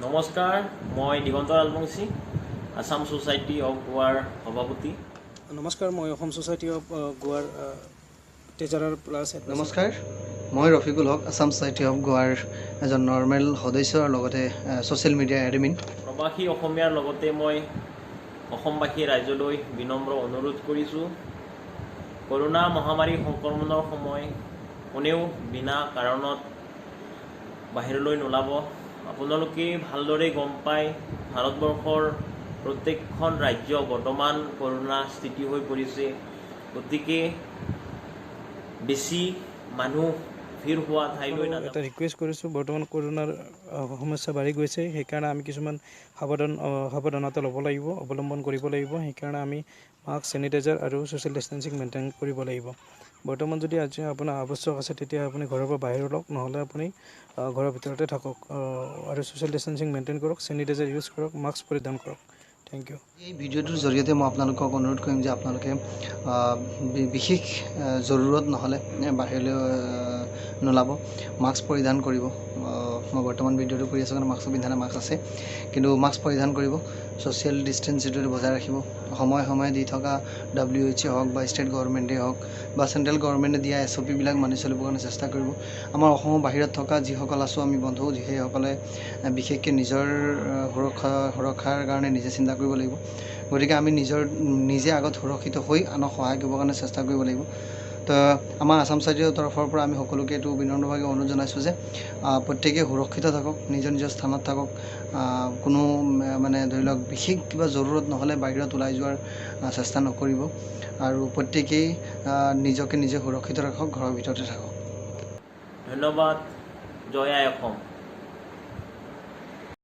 নমস্কাৰ, মই দিগন্ত Rajbongshi, Assam society of গোৱাৰ সভাপতি। নমস্কাৰ, মই অসম সোসাইটি অফ গোৱাৰ ট্ৰেজাৰাৰ প্লাছ। নমস্কাৰ, মই ৰফিকুল হক, আসাম সোসাইটি অফ গোৱাৰ এজন নৰ্মেল সদস্য আৰু লগতে ছ'চিয়েল মিডিয়া এডমিন। প্ৰবাসী অসমীয়াৰ লগতে মই অসমবাসী ৰাইজলৈ বিনম্ৰ অনুৰোধ কৰিছোঁ, কৰোনা মহামাৰী সংক্ৰমণৰ সময় কোনেও বিনা কাৰণত বাহিৰলৈ নোলাব। আপোনালোকে ভালদৰে গম পায়, ভাৰতবৰ্ষৰ প্ৰত্যেকখন ৰাজ্য বৰ্তমান কৰোনা স্থিতি হৈ পৰিছে। গতিকে বেছি মানুহ ভিৰ হোৱা ঠাইলৈ এটা ৰিকুৱেষ্ট কৰিছোঁ, বৰ্তমান কৰোনাৰ সমস্যা বাঢ়ি গৈছে, সেইকাৰণে আমি কিছুমান সাৱধানতা ল'ব লাগিব, অৱলম্বন কৰিব লাগিব। সেইকাৰণে আমি মাস্ক, চেনিটাইজাৰ আৰু ছ'চিয়েল ডিষ্টেঞ্চিং মেইনটেইন কৰিব লাগিব। বৰ্তমান যদি আজি আপোনাৰ আৱশ্যক আছে, তেতিয়া আপুনি ঘৰৰ পৰা বাহিৰ ওলাওক, নহ'লে আপুনি ঘৰৰ ভিতৰতে থাকক আৰু ছ'চিয়েল ডিষ্টেঞ্চিং মেইনটেইন কৰক, চেনিটাইজাৰ ইউজ কৰক, মাস্ক পৰিধান কৰক। Thank you. এই ভিডিঅ'টোৰ জৰিয়তে মই আপোনালোকক অনুৰোধ কৰিম যে আপোনালোকে বিশেষ জৰুৰত নহ'লে বাহিৰলৈ নোলাব, মাস্ক পৰিধান কৰিব। মই বৰ্তমান ভিডিঅ'টো কৰি আছোঁ কাৰণে মাস্ক পিন্ধা নাই, মাস্ক আছে, কিন্তু মাস্ক পৰিধান কৰিব, ছ'চিয়েল ডিষ্টেঞ্চ যিটো বজাই ৰাখিব। সময়ে সময়ে দি থকা WHO হওক বা ষ্টেট গভৰ্ণমেণ্টেই হওক বা চেণ্ট্ৰেল গভৰ্ণমেণ্টে দিয়া SOP বিলাক মানি চলিবৰ কাৰণে চেষ্টা কৰিব। আমাৰ অসমৰ বাহিৰত থকা যিসকল আছোঁ আমি বন্ধু, সেইসকলে বিশেষকৈ নিজৰ সুৰক্ষাৰ কাৰণে নিজে চিন্তা কৰিব লাগিব। গতিকে আমি নিজে আগত সুৰক্ষিত হৈ আনক সহায় কৰিবৰ কাৰণে চেষ্টা কৰিব লাগিব। তো আমাৰ আসাম সোসাইটিৰ তৰফৰ পৰা আমি সকলোকে এইটো বিনম্ৰভাৱে অনুৰোধ জনাইছোঁ যে প্ৰত্যেকে সুৰক্ষিত থাকক, নিজৰ নিজৰ স্থানত থাকক। কোনো মানে ধৰি লওক বিশেষ কিবা জৰুৰত নহ'লে বাহিৰত ওলাই যোৱাৰ চেষ্টা নকৰিব আৰু প্ৰত্যেকেই নিজকে নিজে সুৰক্ষিত ৰাখক, ঘৰৰ ভিতৰতে থাকক। ধন্যবাদ। জয় আই অসম।